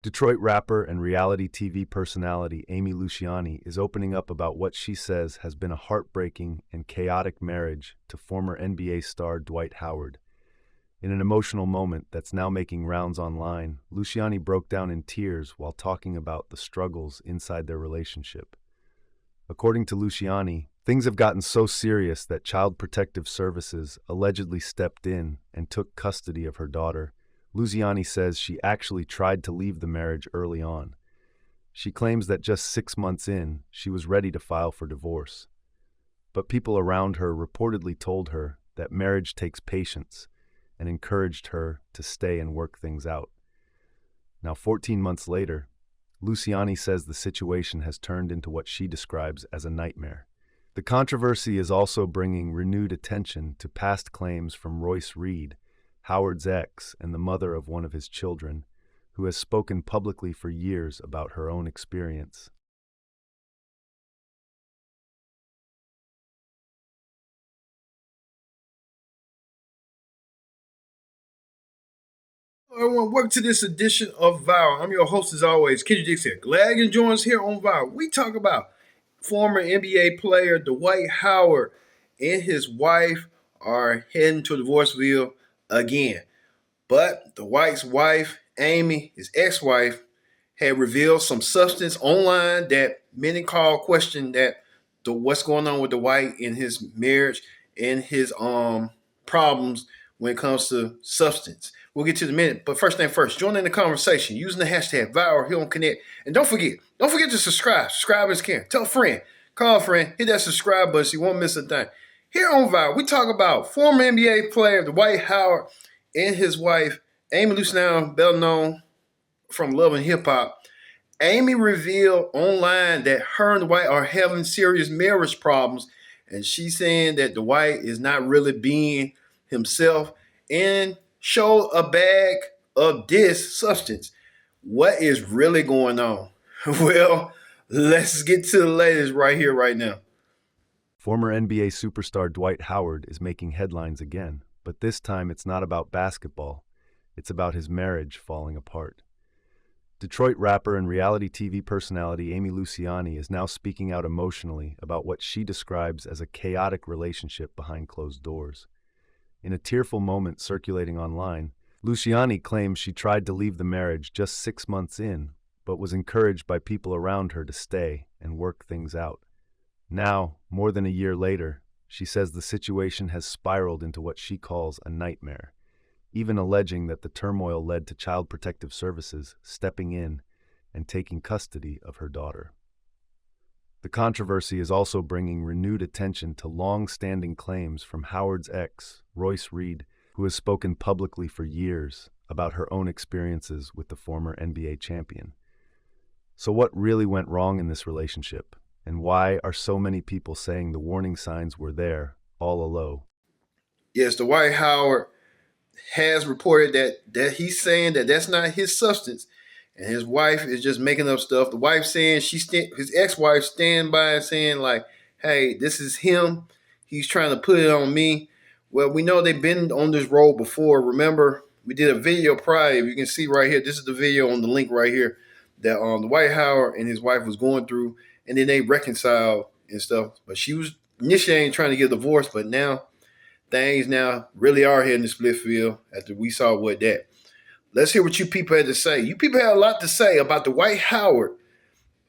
Detroit rapper and reality TV personality Amy Luciani is opening up about what she says has been a heartbreaking and chaotic marriage to former NBA star Dwight Howard. In an emotional moment that's now making rounds online, Luciani broke down in tears while talking about the struggles inside their relationship. According to Luciani, things have gotten so serious that Child Protective Services allegedly stepped in and took custody of her daughter. Luciani says she actually tried to leave the marriage early on. She claims that just 6 months in, she was ready to file for divorce. But people around her reportedly told her that marriage takes patience and encouraged her to stay and work things out. Now, 14 months later, Luciani says the situation has turned into what she describes as a nightmare. The controversy is also bringing renewed attention to past claims from Royce Reed, Howard's ex and the mother of one of his children, who has spoken publicly for years about her own experience. Hello everyone, welcome to this edition of Vow. I'm your host as always, Kendrick Dixon. Glad you can join us here on Vow. We talk about former NBA player Dwight Howard and his wife are heading to Divorceville again. But Dwight's wife, Amy, his ex-wife, had revealed some substance online that many call question that what's going on with Dwight in his marriage and his problems when it comes to substance. We'll get to the minute, but first thing first, join in the conversation using the hashtag Vow here on Connect, and don't forget to subscribe. Subscribe as can. Tell a friend, call a friend, hit that subscribe button so you won't miss a thing. Here on Vow, we talk about former NBA player Dwight Howard and his wife Amy Luciani, better known from Love and Hip Hop. Amy revealed online that her and Dwight are having serious marriage problems, and she's saying that Dwight is not really being himself and showed a bag of this substance. What is really going on? Well, let's get to the latest right here, right now. Former NBA superstar Dwight Howard is making headlines again, but this time it's not about basketball. It's about his marriage falling apart. Detroit rapper and reality TV personality Amy Luciani is now speaking out emotionally about what she describes as a chaotic relationship behind closed doors. In a tearful moment circulating online, Luciani claims she tried to leave the marriage just 6 months in, but was encouraged by people around her to stay and work things out. Now, more than a year later, she says the situation has spiraled into what she calls a nightmare, even alleging that the turmoil led to Child Protective Services stepping in and taking custody of her daughter. The controversy is also bringing renewed attention to long-standing claims from Howard's ex, Royce Reed, who has spoken publicly for years about her own experiences with the former NBA champion. So what really went wrong in this relationship, and why are so many people saying the warning signs were there all along? Yes, Dwight Howard has reported that he's saying that that's not his substance, and his wife is just making up stuff. The wife saying his ex-wife stand by and saying like, "Hey, this is him. He's trying to put it on me." Well, we know they've been on this road before. Remember, we did a video prior. You can see right here. This is the video on the link right here that Dwight Howard and his wife was going through, and then they reconciled and stuff. But she was initially trying to get a divorce, but now things now really are heading to Splitfield after we saw what that. Let's hear what you people had to say. You people had a lot to say about Dwight Howard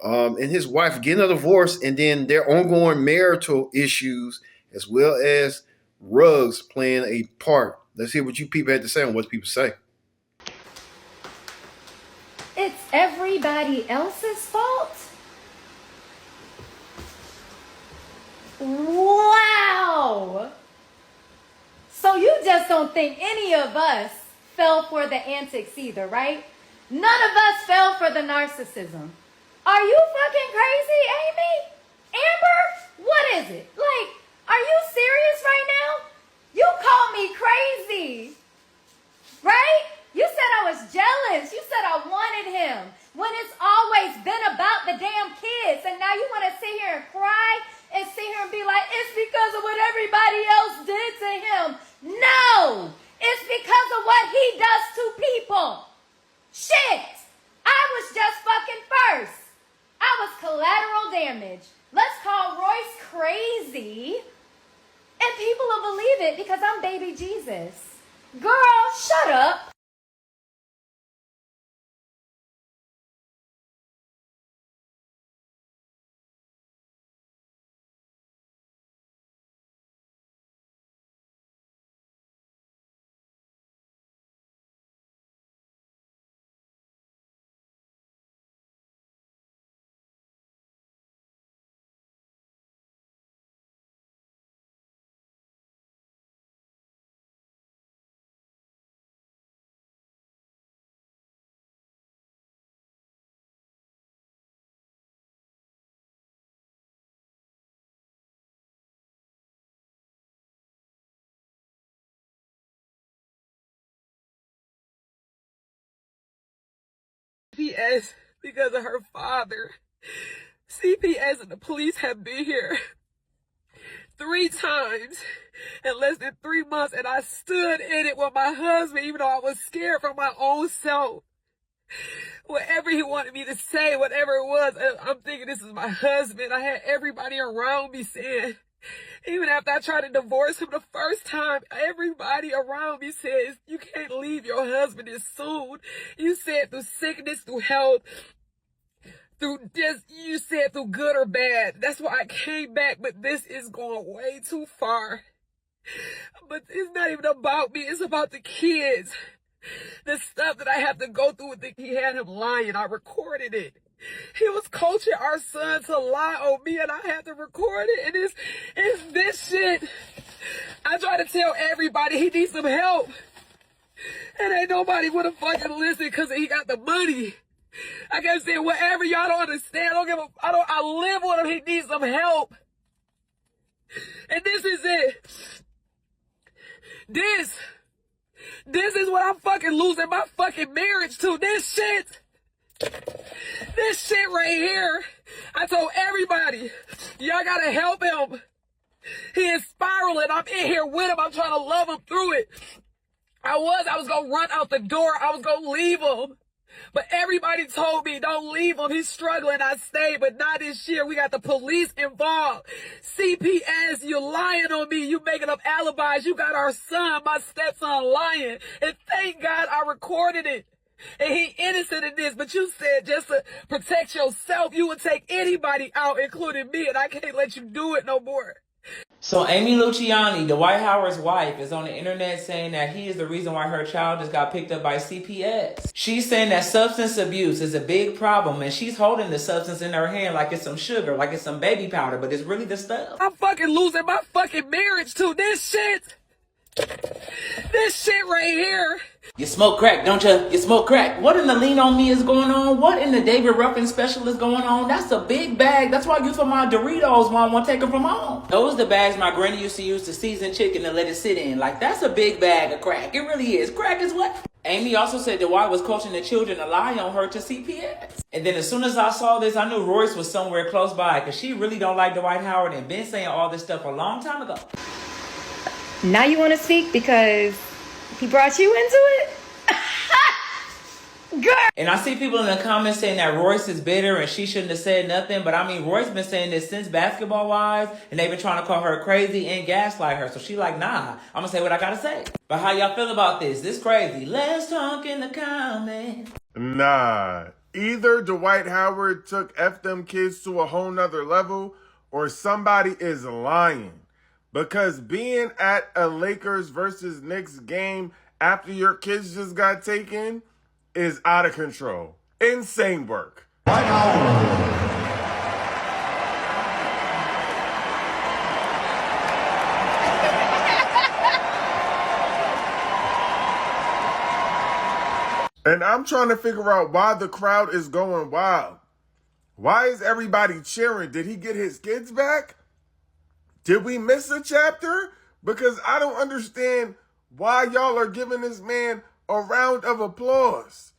and his wife getting a divorce and then their ongoing marital issues as well as Ruggs playing a part. Let's hear what you people had to say on what people say. It's everybody else's fault? Wow! So you just don't think any of us fell for the antics either, right? None of us fell for the narcissism. Are you fucking crazy, Amy? Amber? What is it? Like, are you serious right now? You called me crazy, right? You said I was jealous. You said I wanted him when it's always been about the damn kids. And now you want to sit here and cry and sit here and be like, it's because of what everybody else did to him. No, it's because of what he does to people. Shit, I image. Let's call Royce crazy, and people will believe it because I'm baby Jesus. Girl, shut up. CPS because of her father. CPS and the police have been here 3 times in less than 3 months, and I stood in it with my husband, even though I was scared for my own self. Whatever he wanted me to say, whatever it was, I'm thinking this is my husband. I had everybody around me saying, even after I tried to divorce him the first time, everybody around me says, you can't leave your husband this soon. You said through sickness, through health, through this, you said through good or bad. That's why I came back, but this is going way too far. But it's not even about me, it's about the kids. The stuff that I have to go through with he had him lying. I recorded it. He was coaching our son to lie on me, and I had to record it. And it's this shit. I try to tell everybody he needs some help, and ain't nobody wanna fucking listen because he got the money. I kept saying, whatever, y'all don't understand. I live with him. He needs some help. And this is it. This is what I'm fucking losing my fucking marriage to. This shit right here. I told everybody, y'all gotta help him. He is spiraling. I'm in here with him. I'm trying to love him through it. I was gonna run out the door. I was gonna leave him. But everybody told me, don't leave him. He's struggling. I stayed, but not this year. We got the police involved. CPS, you lying on me. You making up alibis. You got our son, my stepson, lying. And thank God I recorded it. And he innocent in this, but you said just to protect yourself, you would take anybody out, including me, and I can't let you do it no more. So Amy Luciani, Dwight Howard's wife, is on the internet saying that he is the reason why her child just got picked up by CPS. She's saying that substance abuse is a big problem, and she's holding the substance in her hand like it's some sugar, like it's some baby powder, but it's really the stuff. I'm fucking losing my fucking marriage to this shit. This shit right here. You smoke crack, don't you? You smoke crack. What in the Lean On Me is going on? What in the David Ruffin special is going on? That's a big bag. That's why I use for my Doritos when I want to take them from home. Those are the bags my granny used to use to season chicken and let it sit in. Like, that's a big bag of crack. It really is. Crack is what? Amy also said Dwight was coaching the children to lie on her to CPS. And then as soon as I saw this, I knew Royce was somewhere close by because she really don't like Dwight Howard and been saying all this stuff a long time ago. Now you want to speak because he brought you into it? Girl. And I see people in the comments saying that Royce is bitter and she shouldn't have said nothing. But I mean, Royce been saying this since basketball-wise, and they've been trying to call her crazy and gaslight her. So she like, nah, I'm going to say what I got to say. But how y'all feel about this? This crazy. Let's talk in the comments. Nah. Either Dwight Howard took F them kids to a whole nother level, or somebody is lying. Because being at a Lakers versus Knicks game after your kids just got taken is out of control. Insane work. Dwight Howard. And I'm trying to figure out why the crowd is going wild. Why is everybody cheering? Did he get his kids back? Did we miss a chapter? Because I don't understand why y'all are giving this man a round of applause.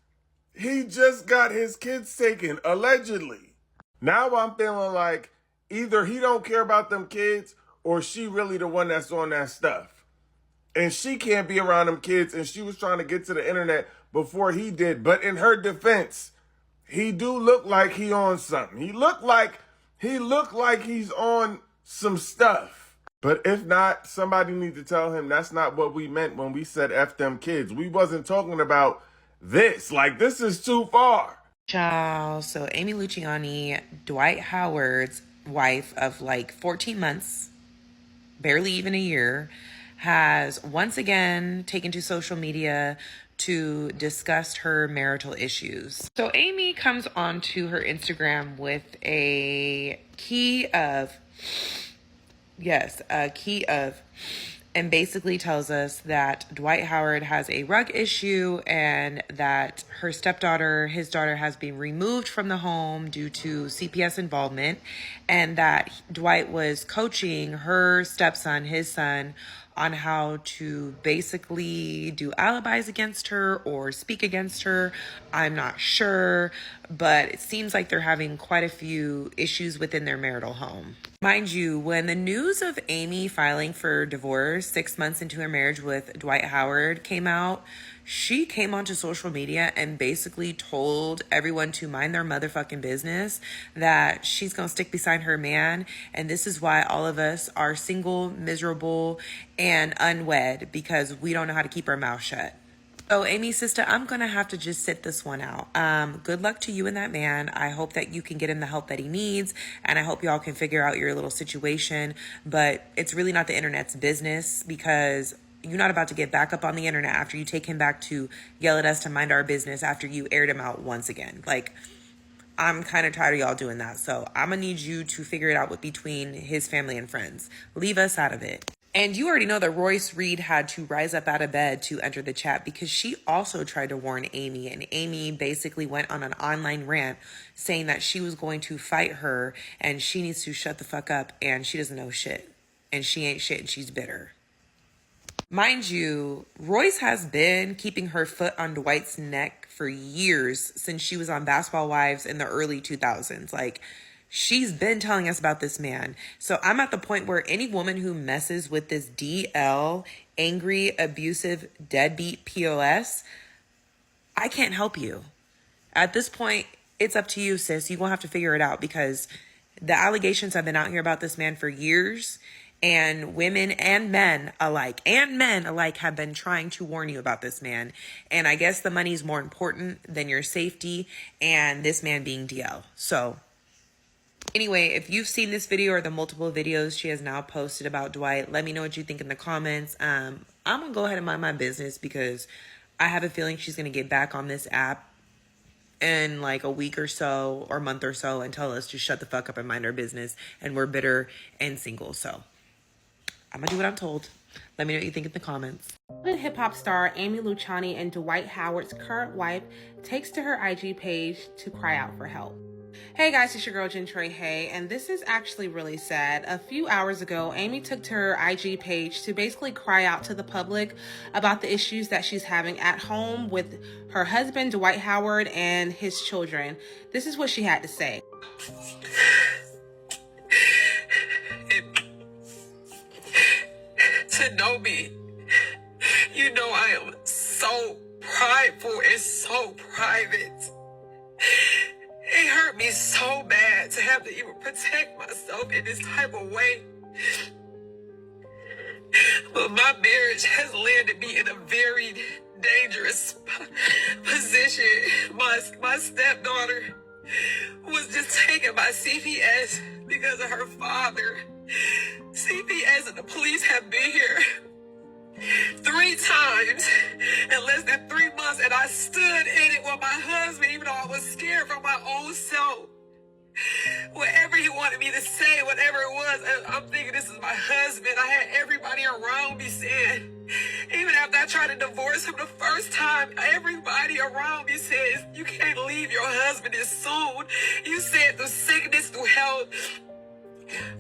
He just got his kids taken, allegedly. Now I'm feeling like either he don't care about them kids or she really the one that's on that stuff. And she can't be around them kids, and she was trying to get to the internet before he did. But in her defense, he do look like he on something. He looked like He looked like he's on some stuff. But if not, somebody need to tell him that's not what we meant when we said F them kids. We wasn't talking about this. Like, this is too far. Ciao. So Amy Luciani, Dwight Howard's wife of like 14 months, barely even a year, has once again taken to social media to discuss her marital issues. So Amy comes onto her Instagram with a key of, and basically tells us that Dwight Howard has a rug issue and that her stepdaughter, his daughter, has been removed from the home due to CPS involvement, and that Dwight was coaching her stepson, his son, on how to basically do alibis against her or speak against her. I'm not sure, but it seems like they're having quite a few issues within their marital home. Mind you, when the news of Amy filing for divorce 6 months into her marriage with Dwight Howard came out, she came onto social media and basically told everyone to mind their motherfucking business, that she's gonna stick beside her man, and this is why all of us are single, miserable, and unwed, because we don't know how to keep our mouth shut. So, Amy, sister, I'm going to have to just sit this one out. Good luck to you and that man. I hope that you can get him the help that he needs, and I hope y'all can figure out your little situation. But it's really not the internet's business, because you're not about to get back up on the internet after you take him back to yell at us to mind our business after you aired him out once again. Like, I'm kind of tired of y'all doing that. So I'm going to need you to figure it out with between his family and friends. Leave us out of it. And you already know that Royce Reed had to rise up out of bed to enter the chat, because she also tried to warn Amy, and Amy basically went on an online rant saying that she was going to fight her and she needs to shut the fuck up and she doesn't know shit and she ain't shit and she's bitter. Mind you, Royce has been keeping her foot on Dwight's neck for years, since she was on Basketball Wives in the early 2000s. Like, she's been telling us about this man. So I'm at the point where any woman who messes with this DL, angry, abusive, deadbeat POS, I can't help you. At this point, it's up to you, sis. You're going to have to figure it out, because the allegations have been out here about this man for years, and women and men alike, have been trying to warn you about this man. And I guess the money is more important than your safety and this man being DL. So anyway, if you've seen this video or the multiple videos she has now posted about Dwight, let me know what you think in the comments. I'm going to go ahead and mind my business, because I have a feeling she's going to get back on this app in like a week or so or month or so and tell us to shut the fuck up and mind our business, and we're bitter and single. So I'm going to do what I'm told. Let me know what you think in the comments. Hip-hop star Amy Luciani and Dwight Howard's current wife takes to her IG page to cry out for help. Hey guys, it's your girl Jen Trey Hay, and this is actually really sad. A few hours ago, Amy took to her IG page to basically cry out to the public about the issues that she's having at home with her husband, Dwight Howard, and his children. This is what she had to say. To know me, you know I am so prideful and so private. It hurt me so bad to have to even protect myself in this type of way. But my marriage has landed me in a very dangerous position. My stepdaughter was just taken by CPS because of her father. CPS and the police have been here 3 times in less than 3 months, and I stood in it with my husband, even though I was scared for my own self. Whatever he wanted me to say, whatever it was, I'm thinking this is my husband. I had everybody around me saying, even after I tried to divorce him the first time, everybody around me says, you can't leave your husband this soon. You said through sickness, through health,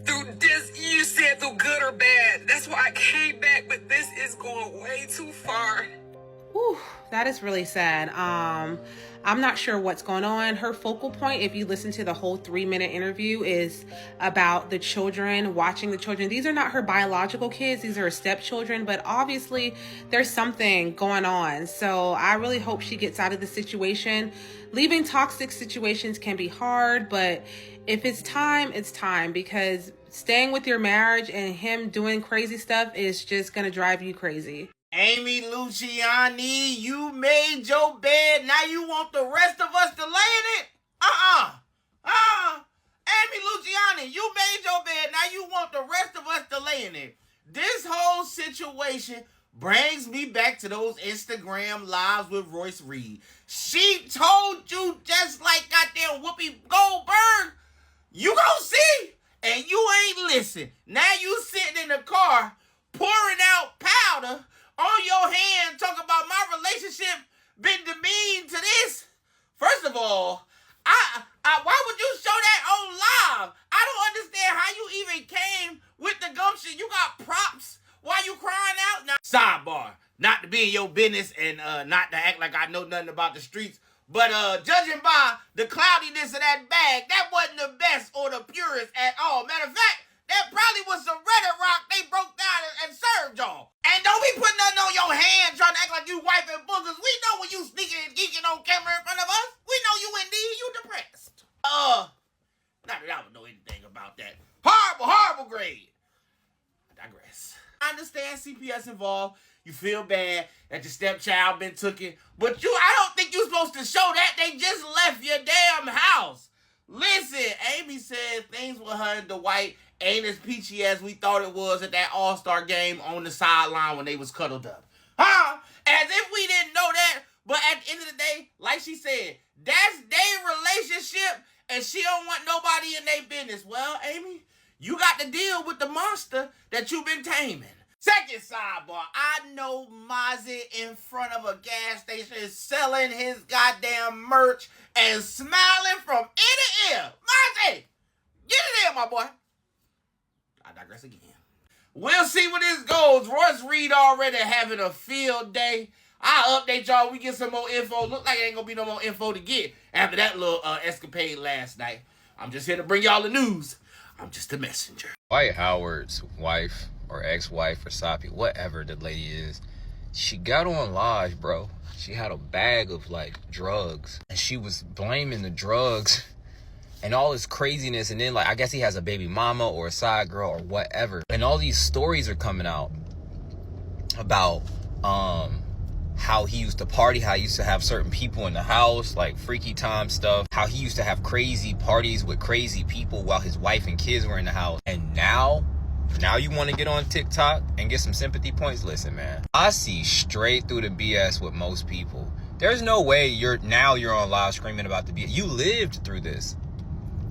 through this, you said through good or bad. That's why I came back, but this is going way too far. Whew, that is really sad. I'm not sure what's going on. Her focal point, if you listen to the whole 3-minute interview, is about the children, watching the children. These are not her biological kids. These are her stepchildren, but obviously there's something going on. So I really hope she gets out of the situation. Leaving toxic situations can be hard, but if it's time, it's time, because staying with your marriage and him doing crazy stuff is just going to drive you crazy. Amy Luciani, you made your bed, now you want the rest of us to lay in it? Amy Luciani, you made your bed, now you want the rest of us to lay in it. This whole situation brings me back to those Instagram lives with Royce Reed. She told you just like goddamn Whoopi Goldberg, you gon' see, and you ain't listen. Now you sitting in the car pouring out powder on your hand, talking about my relationship been demeaned to this. First of all, why would you show that on live? I don't understand how you even came with the gumption. You got props while you crying out. Now, sidebar, not to be in your business and not to act like I know nothing about the streets, but judging by the cloudiness of that bag, that wasn't the best or the purest at all. Matter of fact, that probably was some Reddit rock they broke down and served y'all. And don't be putting nothing on your hand trying to act like you wiping boogers. We know when you sneaking and geeking on camera in front of us. We know you indeed, you depressed. Not that I would know anything about that. Horrible grade. I digress. I understand CPS involved. You feel bad that your stepchild been took it. But I don't think you're supposed to show that. They just left your damn house. Listen, Amy said things with her and Dwight ain't as peachy as we thought it was at that All-Star game on the sideline when they was cuddled up. As if we didn't know that. But at the end of the day, like she said, that's their relationship and she don't want nobody in their business. Well, Amy, you got to deal with the monster that you've been taming. Second sidebar, I know Mozzie in front of a gas station is selling his goddamn merch and smiling from ear to ear. Mozzie, get in there, my boy. I digress again. We'll see where this goes. Royce Reed already having a field day. I'll update y'all. We get some more info. Look like ain't gonna be no more info to get after that little escapade last night. I'm just here to bring y'all the news. I'm just a messenger. Dwight Howard's wife or ex-wife or Soppy, whatever the lady is, she got on live, bro. She had a bag of like drugs and she was blaming the drugs and all this craziness. And then like, I guess he has a baby mama or a side girl or whatever. And all these stories are coming out about how he used to party, how he used to have certain people in the house, like freaky time stuff, how he used to have crazy parties with crazy people while his wife and kids were in the house. And now you want to get on TikTok and get some sympathy points? Listen, man, I see straight through the BS with most people. There's no way you're on live screaming about the BS. You lived through this.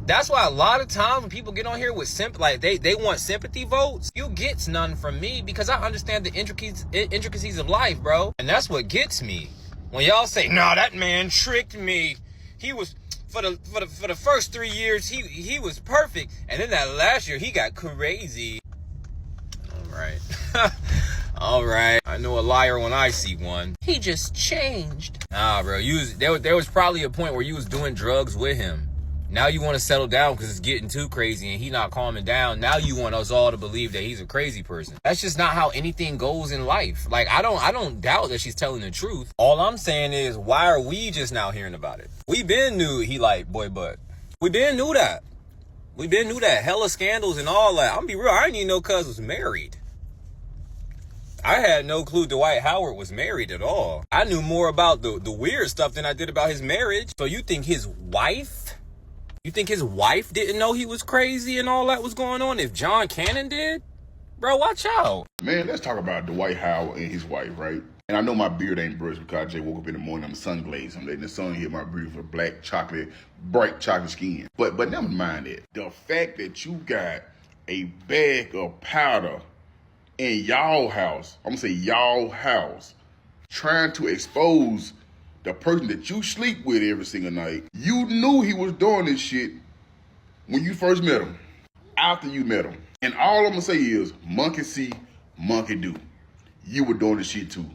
That's why a lot of times when people get on here with like they want sympathy votes, you get none from me because I understand the intricacies of life, bro. And that's what gets me. When y'all say, "No, that man tricked me. He was for the first 3 years he was perfect, and then that last year he got crazy." All right. All right. I know a liar when I see one. He just changed. Nah, bro. There was probably a point where you was doing drugs with him. Now you want to settle down because it's getting too crazy and he not calming down. Now you want us all to believe that he's a crazy person. That's just not how anything goes in life. Like, I don't doubt that she's telling the truth. All I'm saying is, why are we just now hearing about it? We been knew he like boy butt. We been knew that. We been knew that. Hella scandals and all that. I'm gonna be real. I didn't even know cuz was married. I had no clue Dwight Howard was married at all. I knew more about the weird stuff than I did about his marriage. So you think his wife didn't know he was crazy and all that was going on? If John Cannon did? Bro, watch out. Man, let's talk about Dwight Howard and his wife, right? And I know my beard ain't brushed because I just woke up in the morning, I'm sun-glazed. I'm letting the sun hit my beautiful black chocolate, bright chocolate skin. But never mind that. The fact that you got a bag of powder in y'all house, I'm gonna say y'all house, trying to expose the person that you sleep with every single night. You knew he was doing this shit when you first met him, after you met him. And all I'm gonna say is, monkey see, monkey do. You were doing this shit too.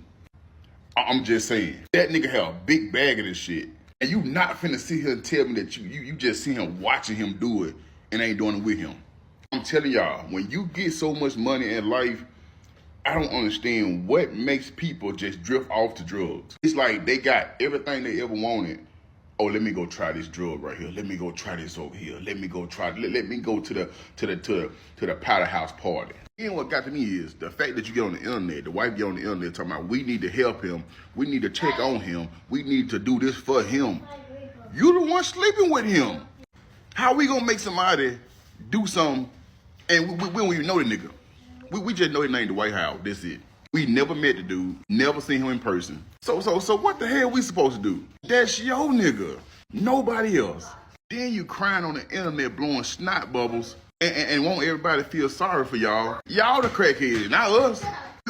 I'm just saying. That nigga had a big bag of this shit. And you not finna sit here and tell me that you just see him watching him do it and ain't doing it with him. I'm telling y'all, when you get so much money in life, I don't understand what makes people just drift off to drugs. It's like they got everything they ever wanted. Oh, let me go try this drug right here. Let me go try this over here. Let me go try. Let me go to the powder house party. And what got to me is the fact that you get on the internet, the wife get on the internet talking about we need to help him, we need to check on him, we need to do this for him. You the one sleeping with him. How we gonna make somebody do something and we don't even know the nigga? We just know his name, Dwight Howard. That's it. We never met the dude, never seen him in person. So what the hell we supposed to do? That's your nigga, nobody else. Then you crying on the internet, blowing snot bubbles, and want everybody to feel sorry for y'all. Y'all the crackheads, not us.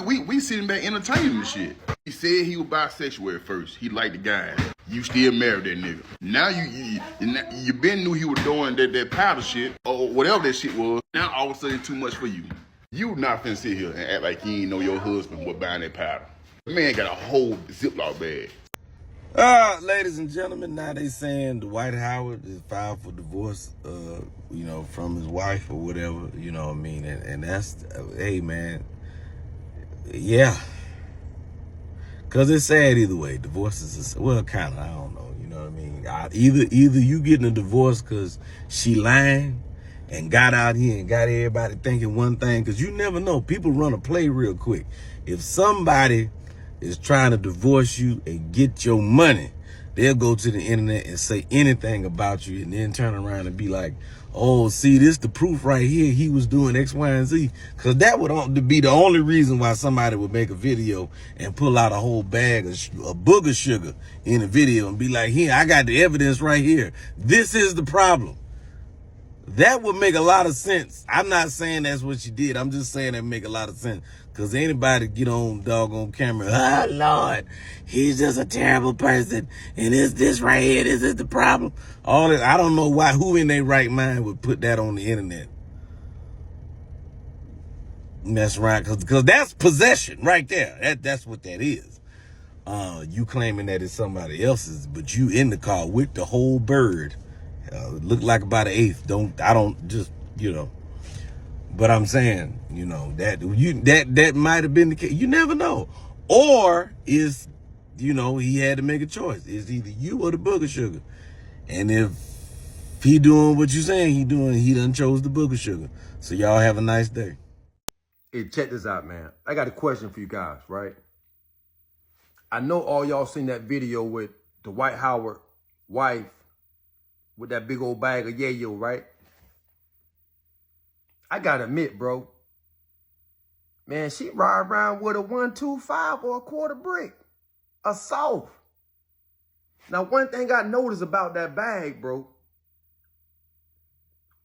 We sitting back entertaining the shit. He said he was bisexual at first. He liked the guy. You still married that nigga. Now you been knew he was doing that powder shit or whatever that shit was. Now all of a sudden too much for you. You not finna sit here and act like you ain't know your husband was buying that powder. The man got a whole Ziploc bag. Ladies and gentlemen, now they saying Dwight Howard is filed for divorce, from his wife or whatever, you know what I mean? And that's, hey man, yeah. Cause it's sad either way. Divorce is, well, kind of, I don't know, you know what I mean? Either you getting a divorce cause she lying, and got out here and got everybody thinking one thing, because you never know. People run a play real quick. If somebody is trying to divorce you and get your money, they'll go to the internet and say anything about you and then turn around and be like, oh, see, this the proof right here. He was doing X, Y, and Z. Because that would be the only reason why somebody would make a video and pull out a whole bag of booger sugar in a video and be like, here, I got the evidence right here. This is the problem. That would make a lot of sense. I'm not saying that's what you did. I'm just saying that make a lot of sense. Because anybody get on doggone camera, oh, Lord, he's just a terrible person. And it's this right here. This is the problem. All that. I don't know who in their right mind would put that on the internet. And that's right. Because that's possession right there. That's what that is. You claiming that it's somebody else's, but you in the car with the whole bird. Look like about an eighth. I don't just, but I'm saying, that might have been the case. You never know. Or is, he had to make a choice. It's either you or the booger sugar. And if he doing what you saying he done chose the booger sugar. So y'all have a nice day. Hey, check this out, man. I got a question for you guys, right? I know all y'all seen that video with Dwight Howard wife with that big old bag of yayo, right? I gotta admit, bro, man, she ride around with a 1.25 or a quarter brick, a soft. Now, one thing I noticed about that bag, bro,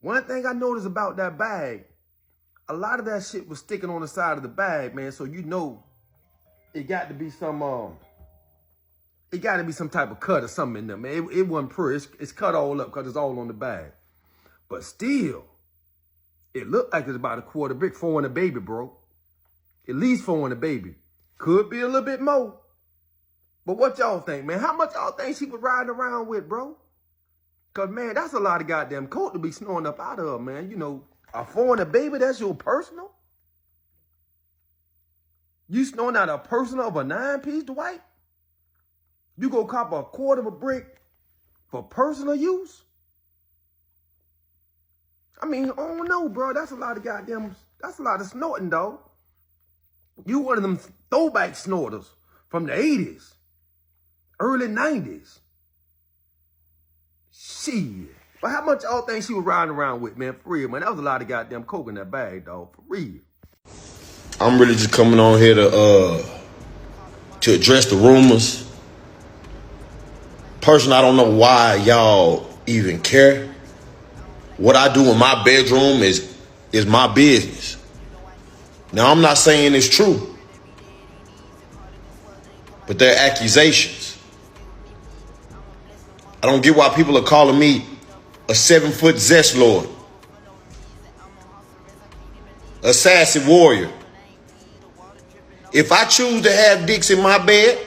a lot of that shit was sticking on the side of the bag, man. So it got to be some type of cut or something in there, man. It wasn't pretty. It's cut all up because it's all on the bag. But still, it looked like it's about a quarter brick for a baby, bro. At least for a baby. Could be a little bit more. But what y'all think, man? How much y'all think she was riding around with, bro? Because, man, that's a lot of goddamn coke to be snoring up out of, man. A foreign baby, that's your personal? You snoring out a personal of a 9-piece, Dwight? You go cop a quarter of a brick for personal use? I mean, I don't know, bro. That's a lot of snorting, dog. You one of them throwback snorters from the 80s, early 90s. Shit. But how much y'all think she was riding around with, man? For real, man. That was a lot of goddamn coke in that bag, dog. For real. I'm really just coming on here to address the rumors. Personally, I don't know why y'all even care. What I do in my bedroom is my business. Now, I'm not saying it's true, but they're accusations. I don't get why people are calling me a 7-foot zest lord, a sassy warrior. If I choose to have dicks in my bed,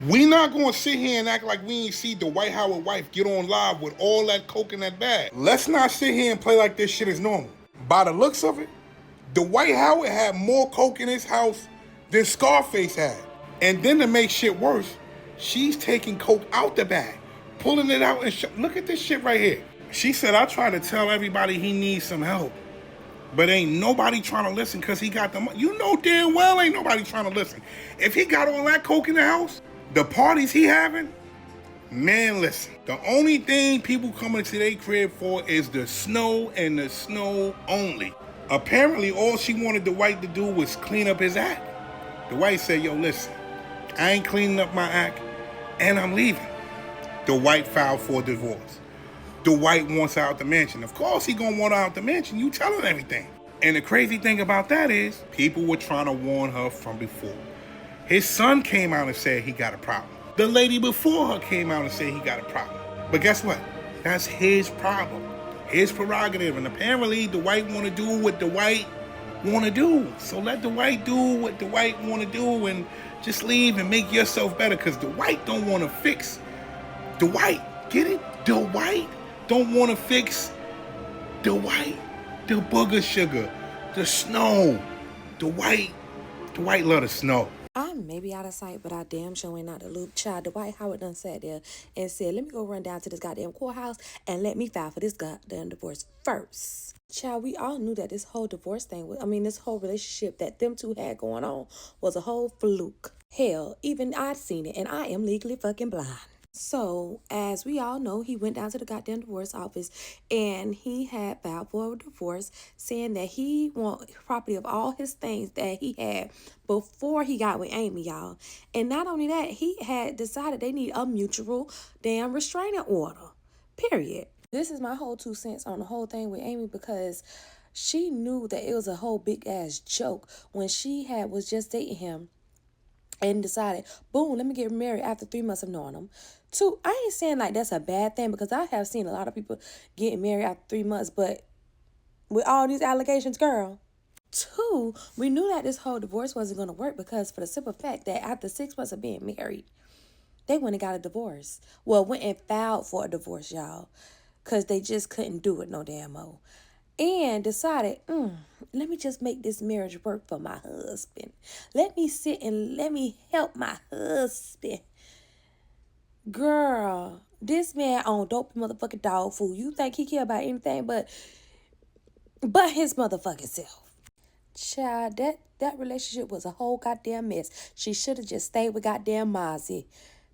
We not gonna sit here and act like we ain't see Dwight Howard wife get on live with all that coke in that bag. Let's not sit here and play like this shit is normal. By the looks of it, Dwight Howard had more coke in his house than Scarface had. And then to make shit worse, she's taking coke out the bag, pulling it out and look at this shit right here. She said, I try to tell everybody he needs some help, but ain't nobody trying to listen because he got the money. You know damn well ain't nobody trying to listen. If he got all that coke in the house, the parties he having, man, listen. The only thing people coming to their crib for is the snow and the snow only. Apparently, all she wanted Dwight to do was clean up his act. Dwight said, yo, listen, I ain't cleaning up my act, and I'm leaving. Dwight filed for divorce. Dwight wants out the mansion. Of course he gonna want out the mansion. You telling everything. And the crazy thing about that is, people were trying to warn her from before. His son came out and said he got a problem. The lady before her came out and said he got a problem. But guess what? That's his problem. His prerogative. And apparently, Dwight want to do what Dwight want to do. So let Dwight do what Dwight want to do and just leave and make yourself better. Because Dwight don't want to fix Dwight. Get it? Dwight don't want to fix Dwight. The booger sugar. The snow. Dwight love the snow. I may be out of sight, but I damn sure ain't out the loop. Child, Dwight Howard done sat there and said, let me go run down to this goddamn courthouse and let me file for this goddamn divorce first. Child, we all knew that this whole divorce thing, this whole relationship that them two had going on was a whole fluke. Hell, even I'd seen it, and I am legally fucking blind. So, as we all know, he went down to the goddamn divorce office and he had filed for a divorce, saying that he want property of all his things that he had before he got with Amy, y'all. And not only that, he had decided they need a mutual damn restraining order. Period. This is my whole 2 cents on the whole thing with Amy, because she knew that it was a whole big ass joke when she was just dating him and decided, boom, let me get married after 3 months of knowing him. 2, I ain't saying like that's a bad thing, because I have seen a lot of people getting married after 3 months, but with all these allegations, girl. 2, we knew that this whole divorce wasn't going to work, because for the simple fact that after 6 months of being married, they went and got a divorce. Well, went and filed for a divorce, y'all, because they just couldn't do it no damn more. And decided, let me just make this marriage work for my husband. Let me sit and let me help my husband. Girl, this man on dope motherfucking dog food. You think he care about anything but his motherfucking self. Child, that relationship was a whole goddamn mess. She should have just stayed with goddamn Mozzie.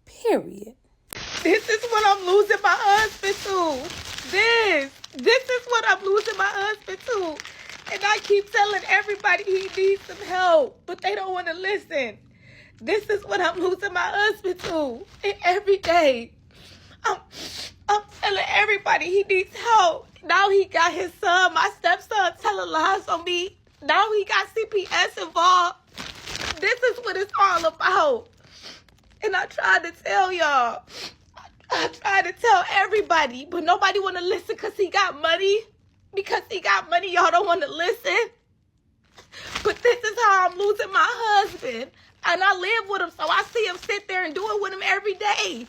Period. This is what I'm losing my husband to. This is what I'm losing my husband to. And I keep telling everybody he needs some help, but they don't want to listen. This is what I'm losing my husband to. And every day, I'm telling everybody he needs help. Now he got his son, my stepson, telling lies on me. Now he got CPS involved. This is what it's all about. And I tried to tell y'all. I tried to tell everybody, but nobody want to listen because he got money. Because he got money, y'all don't want to listen. But this is how I'm losing my husband. And I live with him, so I see him sit there and do it with him every day.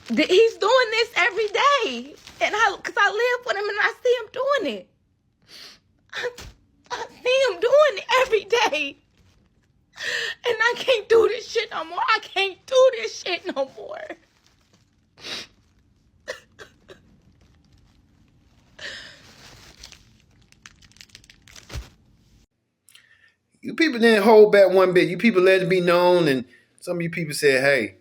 He's doing this every day. And because I live with him and I see him doing it. I see him doing it every day. And I can't do this shit no more. I can't do this shit no more. You people didn't hold back one bit. You people let it be known, and some of you people said, hey,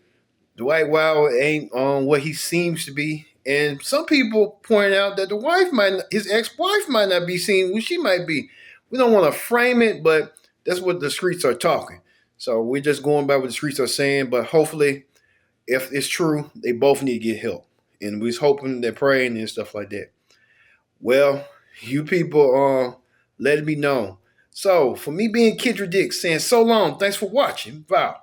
Dwight Howard ain't on what he seems to be. And some people point out that his ex-wife might not be seen who she might be. We don't want to frame it, but that's what the streets are talking. So we're just going by what the streets are saying. But hopefully, if it's true, they both need to get help. And we're hoping, they're praying and stuff like that. Well, you people, let it be known. So for me being Kendra Dick saying so long, thanks for watching. Wow.